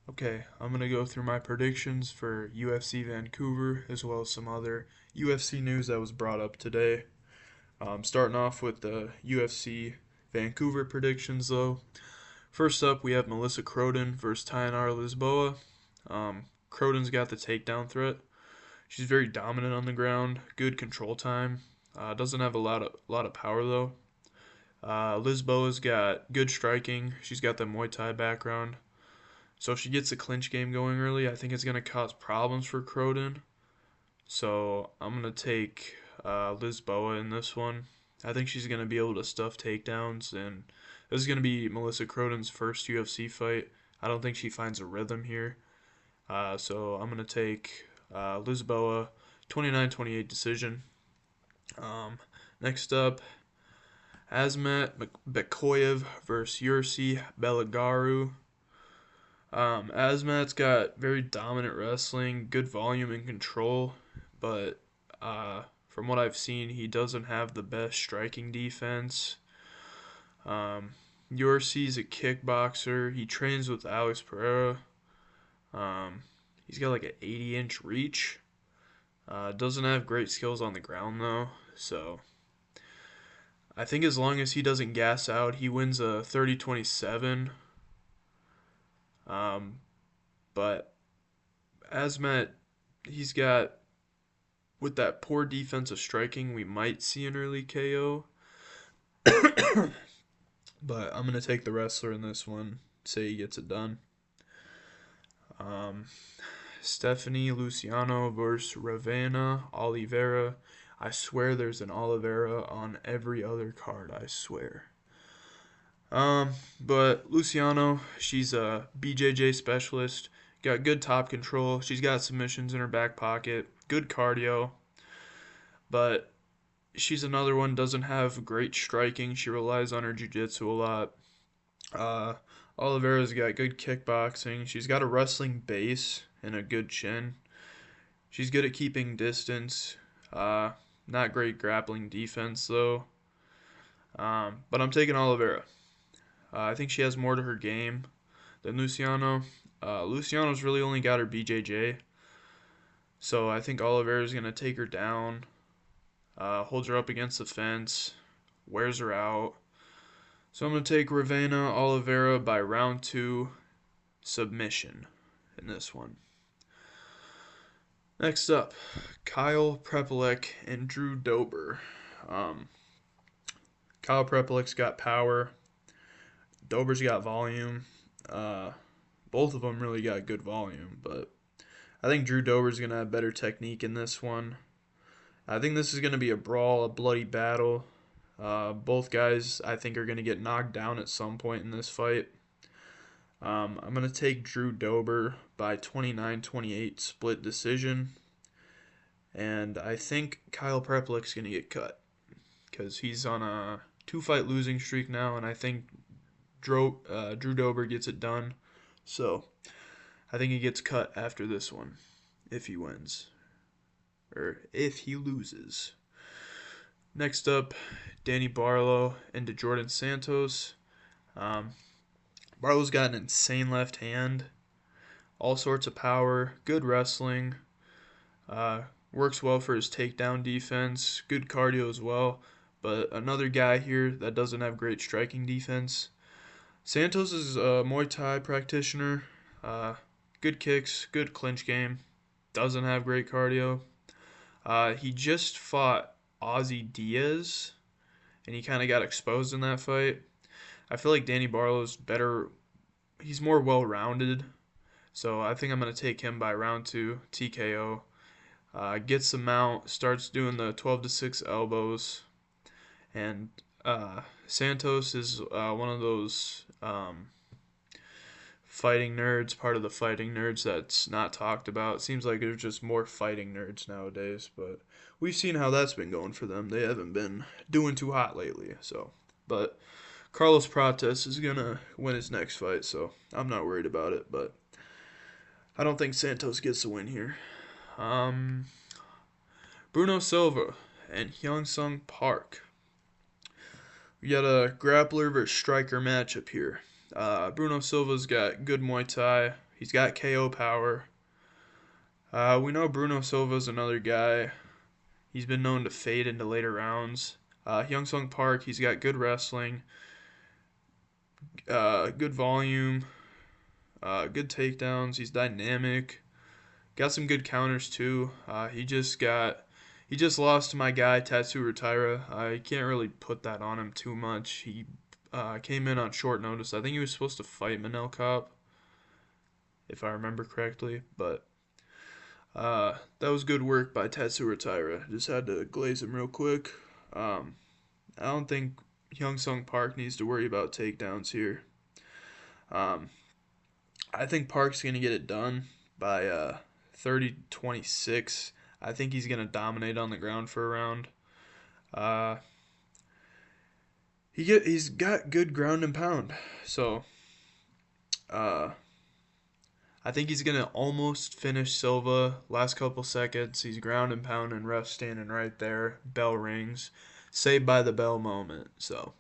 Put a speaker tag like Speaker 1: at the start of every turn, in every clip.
Speaker 1: Okay, I'm going to go through my predictions for UFC Vancouver as well as some other UFC news that was brought up today. Starting off with the UFC Vancouver predictions, though. First up, we have Melissa Croden versus Tainara Lisboa. Croden's got the takedown threat. She's very dominant on the ground, good control time. Doesn't have a lot of power though. Lisboa's got good striking. She's got the Muay Thai background. So if she gets the clinch game going early, I think it's going to cause problems for Croden. So I'm going to take Lisboa in this one. I think she's going to be able to stuff takedowns, and this is going to be Melissa Croden's first UFC fight. I don't think she finds a rhythm here. So I'm going to take Lisboa 29-28 decision. Next up, Asmat Bekoyev versus Yursi Belagaru. Asmat's got very dominant wrestling, good volume and control, but from what I've seen, he doesn't have the best striking defense. Yorsi's a kickboxer. He trains with Alex Pereira. He's got like an 80-inch reach. Doesn't have great skills on the ground though, so I think as long as he doesn't gas out, he wins a 30-27. But Asmat, he's got, with that poor defensive striking, we might see an early KO. But I'm going to take the wrestler in this one, say he gets it done. Stephanie Luciano versus Ravena Oliveira. I swear there's an Oliveira on every other card, I swear. But Luciano, she's a BJJ specialist, got good top control. She's got submissions in her back pocket, good cardio, but she's another one, doesn't have great striking. She relies on her jiu-jitsu a lot. Oliveira's got good kickboxing. She's got a wrestling base and a good chin. She's good at keeping distance. Not great grappling defense though. But I'm taking Oliveira. I think she has more to her game than Luciano. Luciano's really only got her BJJ, so I think Oliveira's going to take her down, holds her up against the fence, wears her out. So I'm going to take Ravena Oliveira by round 2 submission in this one. Next up, Kyle Prepolek and Drew Dober. Kyle Prepolek's got power. Dober's got volume. Both of them really got good volume, but I think Drew Dober's going to have better technique in this one. I think this is going to be a brawl, a bloody battle. Both guys, I think, are going to get knocked down at some point in this fight. I'm going to take Drew Dober by 29-28 split decision. And I think Kyle Prepolek's going to get cut because he's on a 2-fight losing streak now, and I think Drew Dober gets it done. So I think he gets cut after this one if he wins. Or if he loses. Next up, Danny Barlow and Jordan Santos. Barlow's got an insane left hand, all sorts of power, good wrestling, works well for his takedown defense, good cardio as well. But another guy here that doesn't have great striking defense. Santos is a Muay Thai practitioner, good kicks, good clinch game, doesn't have great cardio. He just fought Ozzy Diaz, and he kind of got exposed in that fight. I feel like Danny Barlow's better. He's more well-rounded, so I think I'm going to take him by round 2, TKO. Gets the mount, starts doing the 12-6 elbows, and Santos is one of those fighting nerds, part of the fighting nerds that's not talked about. It seems like there's just more fighting nerds nowadays, but we've seen how that's been going for them. They haven't been doing too hot lately. But Carlos Prates is gonna win his next fight, so I'm not worried about it. But I don't think Santos gets the win here. Bruno Silva and Hyung Sung Park. We got a grappler versus striker matchup here. Bruno Silva's got good Muay Thai, He's got KO power. We know Bruno Silva's another guy. He's been known to fade into later rounds. Hyung Sung Park, he's got good wrestling, good volume, good takedowns. He's dynamic. Got some good counters too. He just lost to my guy Tatsu Retira. I can't really put that on him too much. He came in on short notice. I think he was supposed to fight Manel Cop, if I remember correctly, but that was good work by Tatsu Retira. Just had to glaze him real quick. I don't think Hyung Sung Park needs to worry about takedowns here. I think Park's going to get it done by 30-26. I think he's going to dominate on the ground for a round. He's got good ground and pound. So I think he's going to almost finish Silva. Last couple seconds, he's ground and pound and ref standing right there. Bell rings. Saved by the bell moment. So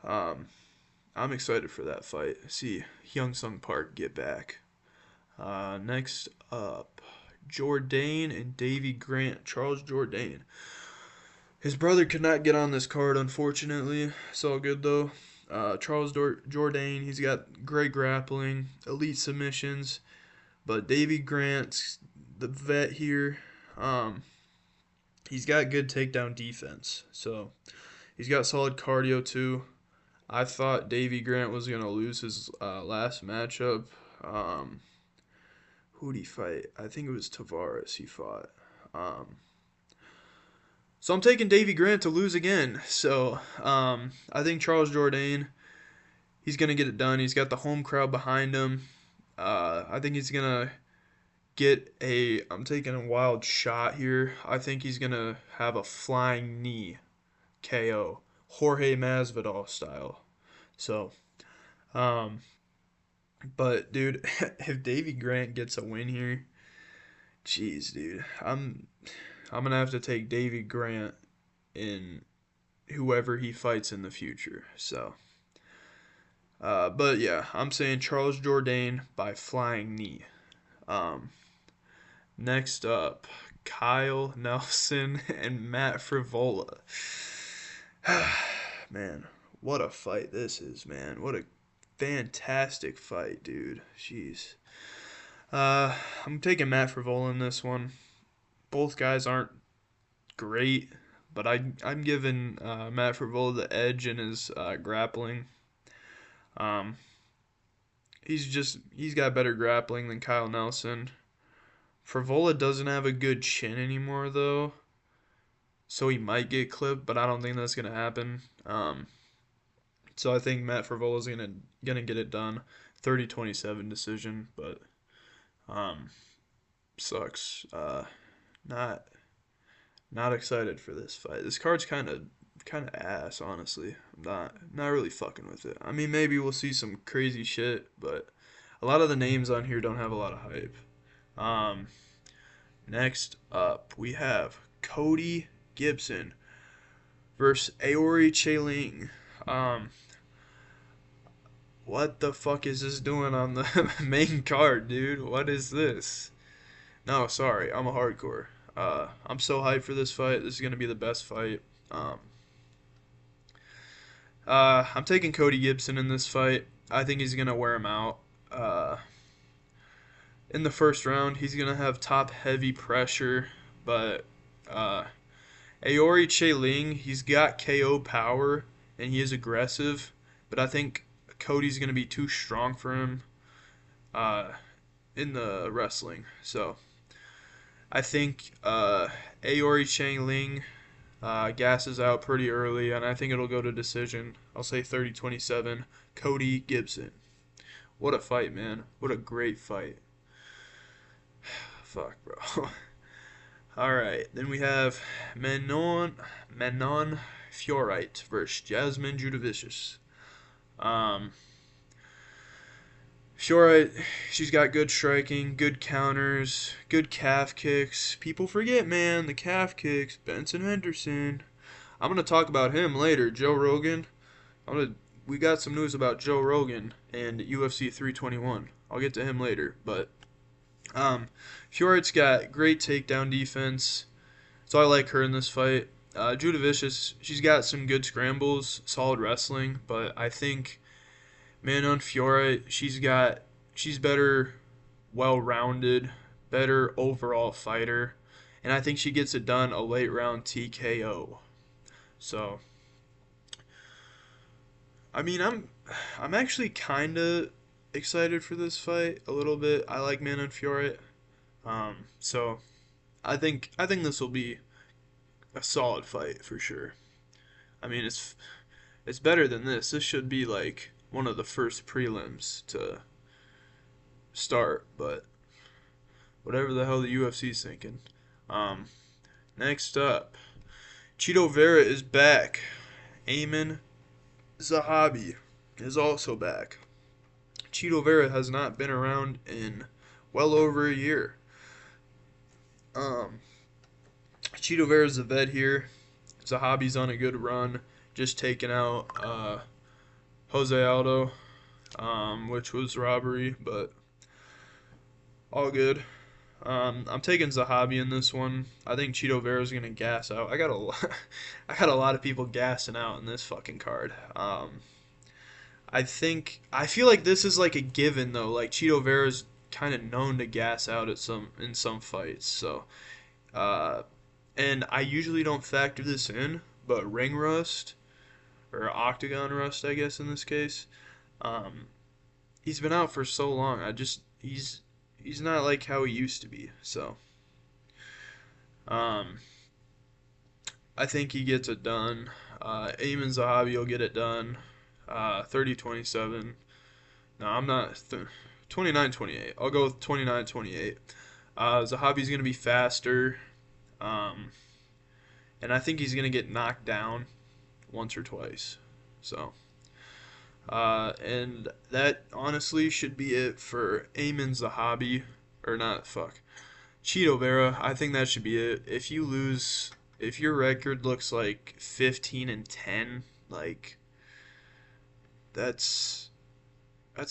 Speaker 1: I'm excited for that fight. See Hyung Sung Park get back. Next up, Jourdain and Davy Grant. Charles Jourdain. His brother could not get on this card, unfortunately. It's all good, though. Charles Jourdain, he's got great grappling, elite submissions. But Davy Grant, the vet here, he's got good takedown defense. So he's got solid cardio, too. I thought Davy Grant was going to lose his last matchup. Who'd he fight? I think it was Tavares he fought. So I'm taking Davy Grant to lose again. So I think Charles Jourdain, he's going to get it done. He's got the home crowd behind him. I think he's going to I'm taking a wild shot here. I think he's going to have a flying knee KO. Jorge Masvidal style. So, but dude, if Davy Grant gets a win here, jeez, dude, I'm gonna have to take Davy Grant in whoever he fights in the future. So, but yeah, I'm saying Charles Jourdain by flying knee. Next up, Kyle Nelson and Matt Frivola. Man, what a fight this is, man. What a fantastic fight, dude. Jeez. I'm taking Matt Frivola in this one. Both guys aren't great, but I'm giving Matt Frivola the edge in his grappling. He's got better grappling than Kyle Nelson. Frivola doesn't have a good chin anymore, though. So he might get clipped, but I don't think that's gonna happen. So I think Matt Frivola is gonna get it done, 30-27 decision. But sucks. Not excited for this fight. This card's kind of ass, honestly. I'm not really fucking with it. I mean, maybe we'll see some crazy shit, but a lot of the names on here don't have a lot of hype. Next up, we have Cody Gibson versus Aori Cheling. What the fuck is this doing on the main card, dude? What is this? No, sorry, I'm a hardcore. I'm so hyped for this fight. This is gonna be the best fight. I'm taking Cody Gibson in this fight. I think he's gonna wear him out. In the first round, he's gonna have top heavy pressure, but Aori Cheling, he's got KO power and he is aggressive, but I think Cody's going to be too strong for him in the wrestling. So I think Aori Cheling gasses out pretty early, and I think it'll go to decision. I'll say 30-27, Cody Gibson. What a fight, man. What a great fight. Fuck, bro. Alright, then we have Manon Fiorite versus Jasmine Judavicius. Fiorite, she's got good striking, good counters, good calf kicks. People forget, man, the calf kicks. Benson Henderson. I'm going to talk about him later. Joe Rogan. We got some news about Joe Rogan and UFC 321. I'll get to him later. But Fioret's got great takedown defense, so I like her in this fight. Judah Vicious, she's got some good scrambles, solid wrestling, but I think Manon Fiore, she's better, well-rounded, better overall fighter, and I think she gets it done a late round TKO. So, I mean, I'm actually kind of excited for this fight a little bit. I like Manon Fiore, so I think this will be a solid fight for sure. I mean, it's better than this. This should be like one of the first prelims to start, but whatever the hell the UFC's thinking. Um, Next up, Chito Vera is back. Ayman Zahabi is also back. Chito Vera has not been around in well over a year. Um, Chito Vera's a vet here. Zahabi's on a good run, just taking out Jose Aldo, which was robbery, but all good. I'm taking Zahabi in this one. I think Chito Vera's gonna gas out. I got a lot of people gassing out in this fucking card. I feel like this is like a given though. Like Chito Vera's kind of known to gas out in some fights. So, and I usually don't factor this in, but ring rust or octagon rust, I guess in this case. He's been out for so long. He's not like how he used to be. So, I think he gets it done. Ayman Zahabi will get it done. 30-27. No, I'm not. 29-28. I'll go with 29-28. Zahabi's going to be faster. And I think he's going to get knocked down once or twice. So, and that honestly should be it for Ayman Zahabi. Or not, fuck. Chito Vera, I think that should be it. If you lose, if your record looks like 15-10, like, that's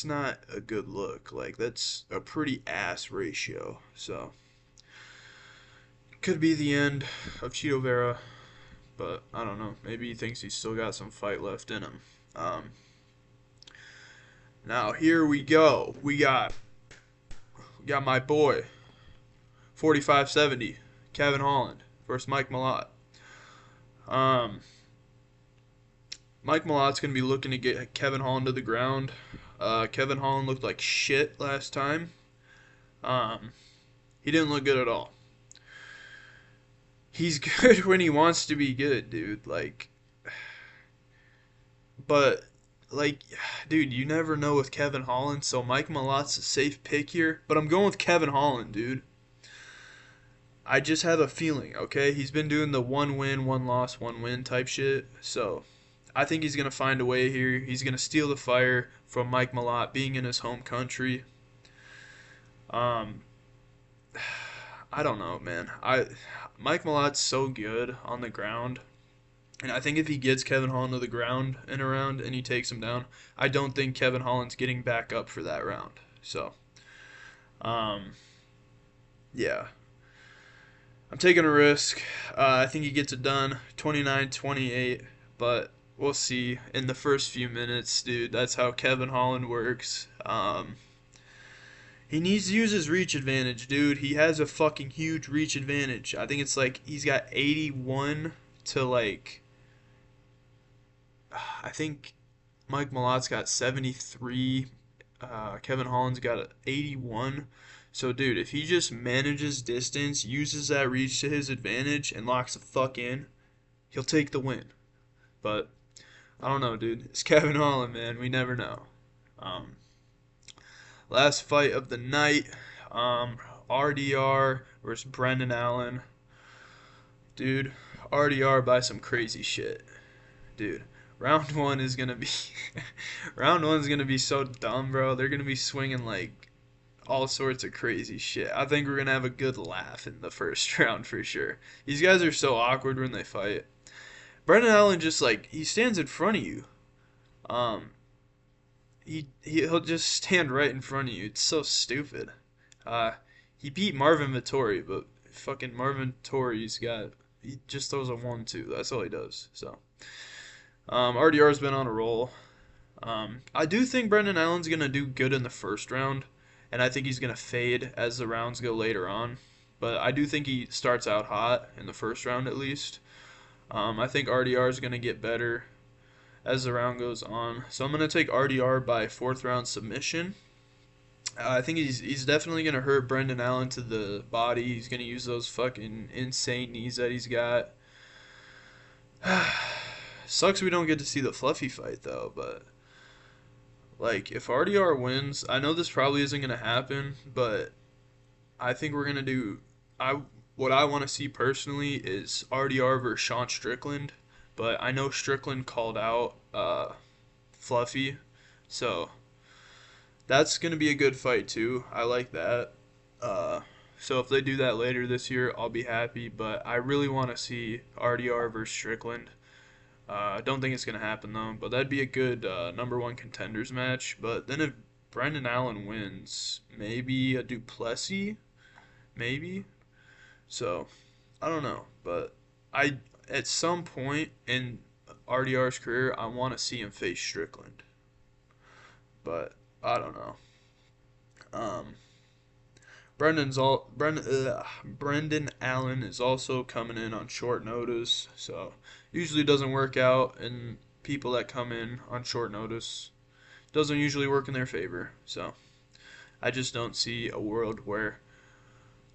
Speaker 1: not a good look. Like, that's a pretty ass ratio. So, could be the end of Chito Vera, but I don't know. Maybe he thinks he's still got some fight left in him. Now here we go. We got my boy, 45-70, Kevin Holland versus Mike Malott. Mike Malott's gonna be looking to get Kevin Holland to the ground. Kevin Holland looked like shit last time. He didn't look good at all. He's good when he wants to be good, dude. Like, but like, dude, you never know with Kevin Holland. So Mike Malott's a safe pick here, but I'm going with Kevin Holland, dude. I just have a feeling. Okay, he's been doing the 1 win, 1 loss, 1 win type shit. So I think he's gonna find a way here. He's gonna steal the fire from Mike Malott being in his home country. I don't know, man. Mike Malott's so good on the ground, and I think if he gets Kevin Holland to the ground in a round and he takes him down, I don't think Kevin Holland's getting back up for that round. So, yeah, I'm taking a risk. I think he gets it done, 29-28, but we'll see in the first few minutes, dude. That's how Kevin Holland works. He needs to use his reach advantage, dude. He has a fucking huge reach advantage. I think it's like he's got 81 to like, I think Mike Malott's got 73. Kevin Holland's got 81. So, dude, if he just manages distance, uses that reach to his advantage, and locks the fuck in, he'll take the win. But I don't know, dude. It's Kevin Holland, man. We never know. Last fight of the night, RDR versus Brendan Allen. Dude, RDR by some crazy shit. Dude, round one's gonna be so dumb, bro. They're gonna be swinging like all sorts of crazy shit. I think we're gonna have a good laugh in the first round for sure. These guys are so awkward when they fight. Brendan Allen just like he stands in front of you. he'll just stand right in front of you. It's so stupid. Uh, he beat Marvin Vittori, but fucking Marvin Vittori's got he just throws a 1-2. That's all he does. So RDR's been on a roll. I do think Brendan Allen's gonna do good in the first round, and I think he's gonna fade as the rounds go later on. But I do think he starts out hot in the first round at least. I think RDR is gonna get better as the round goes on. So I'm gonna take RDR by fourth round submission. I think he's definitely gonna hurt Brendan Allen to the body. He's gonna use those fucking insane knees that he's got. Sucks we don't get to see the fluffy fight though, but like if RDR wins, I know this probably isn't gonna happen, but I think we're gonna do I what I want to see personally is RDR versus Sean Strickland, but I know Strickland called out Fluffy, so that's gonna be a good fight too. I like that. Uh, so if they do that later this year, I'll be happy. But I really want to see RDR versus Strickland. I don't think it's gonna happen though, but that'd be a good number one contenders match. But then if Brendan Allen wins, maybe a Duplessis, maybe. So I don't know, but I at some point in RDR's career, I want to see him face Strickland, but I don't know. Um, Brendan Allen is also coming in on short notice, so usually doesn't work out, and people that come in on short notice doesn't usually work in their favor. So I just don't see a world where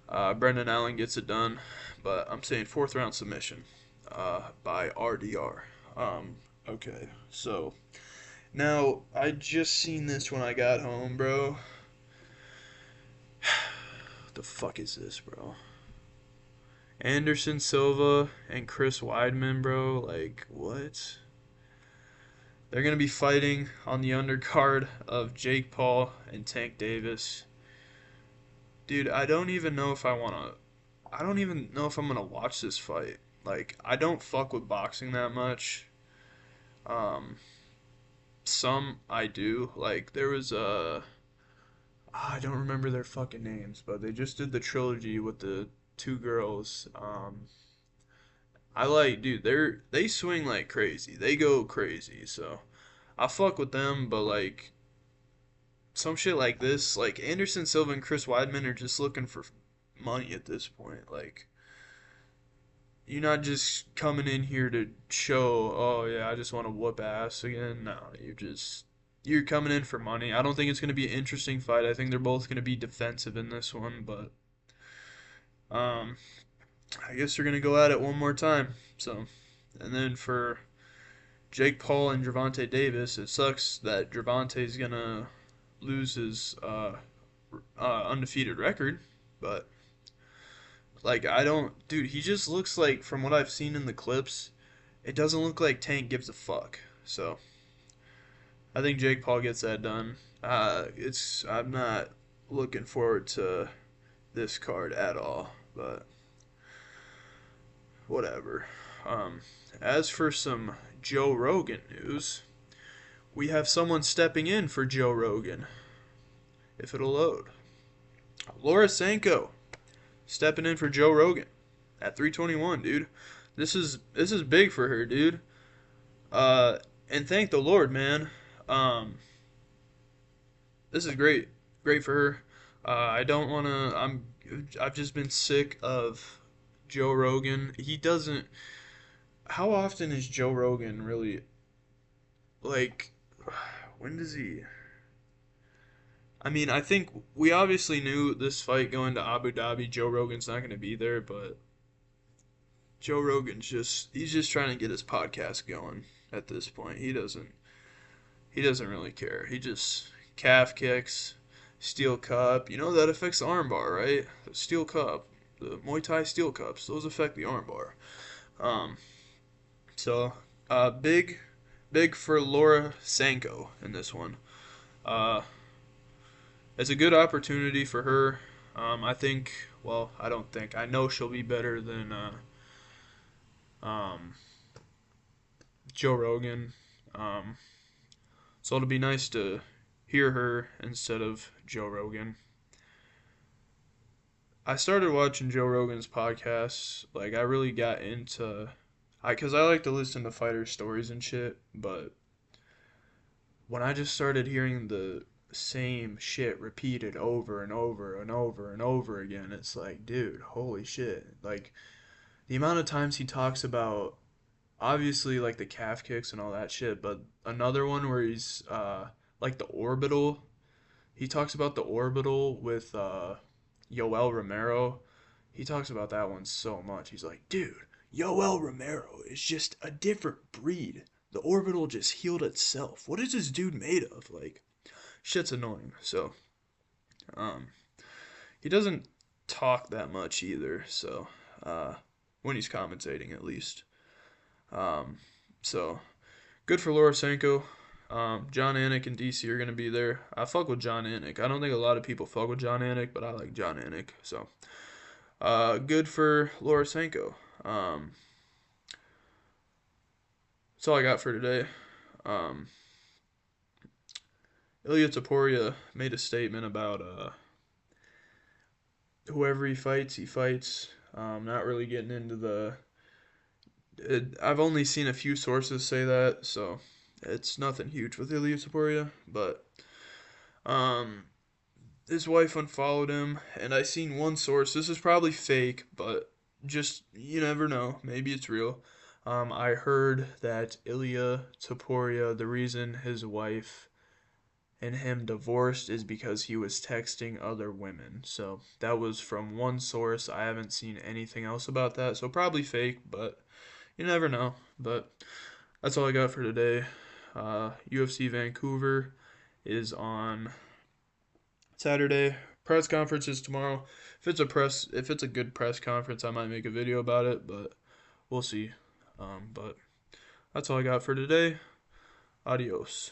Speaker 1: Brendan Allen gets it done, but I'm saying fourth round submission by RDR. Okay, so now I just seen this when I got home, bro. What the fuck is this, bro? Anderson Silva and Chris Weidman, bro. Like, what? They're going to be fighting on the undercard of Jake Paul and Tank Davis. Dude, I don't even know if I want to. I don't even know if I'm going to watch this fight. Like, I don't fuck with boxing that much. Um, some I do. Like, there was a. I don't remember their fucking names, but they just did the trilogy with the two girls. I like, dude, they swing like crazy. They go crazy. So I fuck with them, but like some shit like this, like Anderson Silva and Chris Weidman are just looking for money at this point. Like you're not just coming in here to show, oh yeah, I just want to whoop ass again. No, you're coming in for money. I don't think it's going to be an interesting fight. I think they're both going to be defensive in this one, but um I guess they're gonna go at it one more time. So, and then for Jake Paul and Gervonta Davis, it sucks that Gervonta's gonna lose his undefeated record, but like I don't, dude. He just looks like, from what I've seen in the clips, it doesn't look like Tank gives a fuck. So I think Jake Paul gets that done. I'm not looking forward to this card at all, but whatever. Um, as for some Joe Rogan news, we have someone stepping in for Joe Rogan, if it'll load. Laura Sanko stepping in for Joe Rogan at 321, dude. This is big for her, dude. And thank the Lord, man. Um, this is great for her. I don't want to. I've just been sick of Joe Rogan. He doesn't. How often is Joe Rogan really like? When does he? I mean, I think we obviously knew this fight going to Abu Dhabi. Joe Rogan's not going to be there, but Joe Rogan's he's just trying to get his podcast going at this point. He doesn't really care. He just calf kicks, steel cup. You know that affects the armbar, right? The steel cup, the Muay Thai steel cups, those affect the armbar. Um, so big for Laura Sanko in this one. Uh, it's a good opportunity for her. I think. Well, I don't think. I know she'll be better than um, Joe Rogan. So it'll be nice to hear her instead of Joe Rogan. I started watching Joe Rogan's podcasts. Like, I really got into, because I like to listen to fighter stories and shit, but when I just started hearing the same shit repeated over and over and over and over again, it's like, dude, holy shit. Like, the amount of times he talks about, obviously, like the calf kicks and all that shit, but another one where he's, like the orbital. He talks about the orbital with, Yoel Romero. He talks about that one so much. He's like, dude, Yoel Romero is just a different breed. The orbital just healed itself. What is this dude made of? Like, shit's annoying. So, um, he doesn't talk that much either. So, when he's commentating at least. Um, so good for Laura Sanko. John Anik and DC are gonna be there. I fuck with John Anik. I don't think a lot of people fuck with John Anik, but I like John Anik. So, good for Laura Sanko. That's all I got for today. Um, Ilya Taporia made a statement about whoever he fights, he fights. Not really getting into I've only seen a few sources say that, so it's nothing huge with Ilya Taporia. But um, his wife unfollowed him, and I seen one source. This is probably fake, but just you never know. Maybe it's real. I heard that Ilya Taporia, the reason his wife and him divorced is because he was texting other women. So that was from one source. I haven't seen anything else about that. So probably fake, but you never know. But that's all I got for today. UFC Vancouver is on Saturday. Press conference is tomorrow. If it's a good press conference, I might make a video about it, but we'll see. But that's all I got for today. Adios.